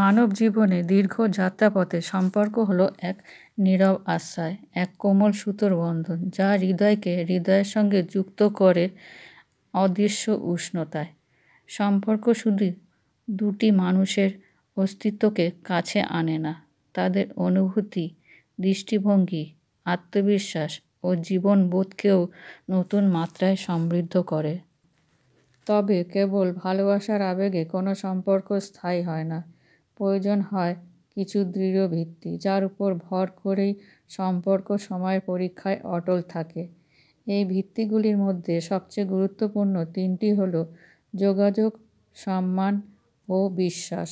মানব জীবনে দীর্ঘ যাত্রাপথে সম্পর্ক হলো এক নীরব আশ্রয়, এক কোমল সুতোর বন্ধন, যা হৃদয়কে হৃদয়ের সঙ্গে যুক্ত করে অদৃশ্য উষ্ণতায়। সম্পর্ক শুধু দুটি মানুষের অস্তিত্বকে কাছে আনে না, তাদের অনুভূতি, দৃষ্টিভঙ্গি, আত্মবিশ্বাস ও জীবনবোধকেও নতুন মাত্রায় সমৃদ্ধ করে। তবে কেবল ভালোবাসার আবেগে কোনো সম্পর্ক স্থায়ী হয় না। প্রয়োজন হয় কিছু দৃঢ় ভিত্তি, যার উপর ভর করেই সম্পর্ক সময়ের পরীক্ষায় অটল থাকে। এই ভিত্তিগুলির মধ্যে সবচেয়ে গুরুত্বপূর্ণ তিনটি হলো যোগাযোগ, সম্মান ও বিশ্বাস।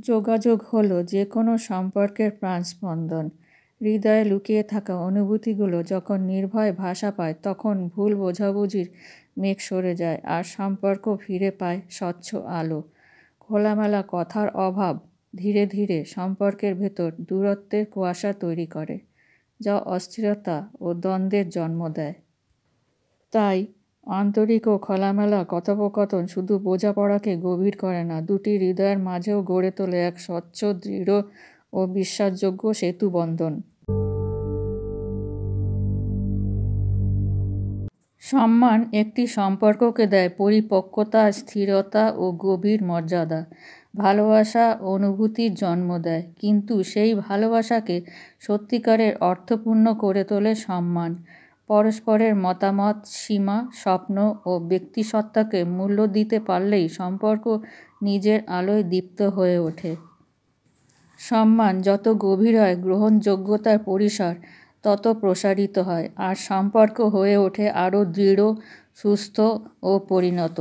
যোগাযোগ হলো যে কোনো সম্পর্কের প্রাণস্পন্দন। হৃদয়ে লুকিয়ে থাকা অনুভূতিগুলো যখন নির্ভয় ভাষা পায়, তখন ভুল বোঝাবুঝির মেঘ সরে যায় আর সম্পর্ক ফিরে পায় স্বচ্ছ আলো। খোলামেলা কথার অভাব ধীরে ধীরে সম্পর্কের ভেতর দূরত্বের কুয়াশা তৈরি করে, যা অস্থিরতা ও দ্বন্দ্বের জন্ম দেয়। তাই আন্তরিক ও খোলামেলা কথোপকথন শুধু বোঝাপড়াকে গভীর করে না, দুটি হৃদয়ের মাঝেও গড়ে তোলে এক স্বচ্ছ, দৃঢ় ও বিশ্বাসযোগ্য সেতু বন্ধন। সম্মান একটি সম্পর্ককে দেয় পরিপক্কতা, স্থিরতা ও গভীর মর্যাদা। ভালোবাসা অনুভূতির জন্ম দেয়, কিন্তু সেই ভালোবাসাকে সত্যিকারের অর্থপূর্ণ করে তোলে সম্মান। পরস্পরের মতামত, সীমা, স্বপ্ন ও ব্যক্তিসত্তাকে মূল্য দিতে পারলেই সম্পর্ক নিজের আলোয় দীপ্ত হয়ে ওঠে। সম্মান যত গভীর হয়, গ্রহণযোগ্যতার পরিসর তত প্রসারিত হয়, আর সম্পর্ক হয়ে ওঠে আরও দৃঢ়, সুস্থ ও পরিণত।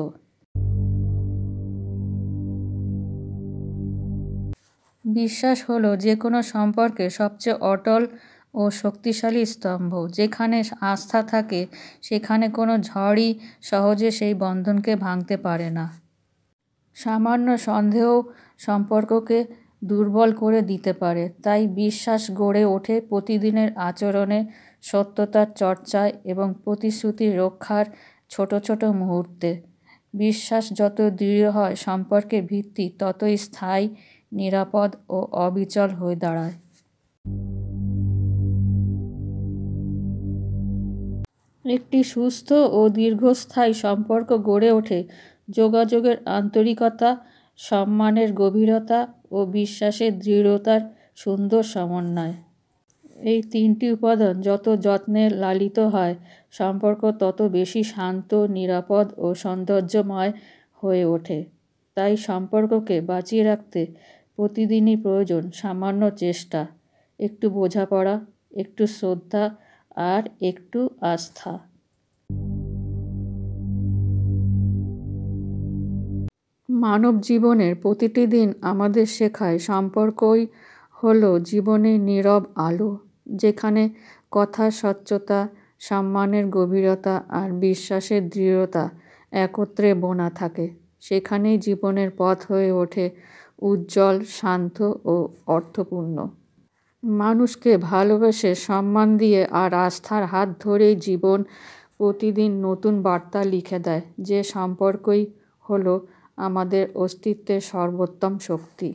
বিশ্বাস হলো যে কোনো সম্পর্কের সবচেয়ে অটল ও শক্তিশালী স্তম্ভ। যেখানে আস্থা থাকে, সেখানে কোনো ঝড়ই সহজে সেই বন্ধনকে ভাঙতে পারে না। সামান্য সন্দেহ সম্পর্ককে দুর্বল করে দিতে পারে। তাই বিশ্বাস গড়ে ওঠে প্রতিদিনের আচরণে, সত্যতার চর্চায় এবং প্রতিশ্রুতি রক্ষার ছোট ছোট মুহূর্তে। বিশ্বাস যত দৃঢ় হয়, সম্পর্কের ভিত্তি ততই স্থায়ী, নিরাপদ ও অবিচল হয়ে দাঁড়ায়। একটি সুস্থ ও দীর্ঘস্থায়ী সম্পর্ক গড়ে ওঠে যোগাযোগের আন্তরিকতা, সম্মানের গভীরতা ও বিশ্বাসের দৃঢ়তার সুন্দর সমন্বয়। এই তিনটি উপাদান যত যত্নে লালিত হয়, সম্পর্ক তত বেশি শান্ত, নিরাপদ ও সৌন্দর্যময় হয়ে ওঠে। তাই সম্পর্ককে বাঁচিয়ে রাখতে প্রতিদিনই প্রয়োজন সামান্য চেষ্টা, একটু বোঝাপড়া, একটু শ্রদ্ধা আর একটু আস্থা। মানব জীবনের প্রতিটি দিন আমাদের শেখায় সম্পর্কই হলো জীবনের নীরব আলো। যেখানে কথার স্বচ্ছতা, সম্মানের গভীরতা আর বিশ্বাসের দৃঢ়তা একত্রে বোনা থাকে, সেখানেই জীবনের পথ হয়ে ওঠে উজ্জ্বল, শান্ত ও অর্থপূর্ণ। মানুষকে ভালোবেসে, সম্মান দিয়ে আর আস্থার হাত ধরেই জীবন প্রতিদিন নতুন বার্তা লিখে দেয় যে সম্পর্কই হলো আমাদের অস্তিত্বের সর্বোত্তম শক্তি।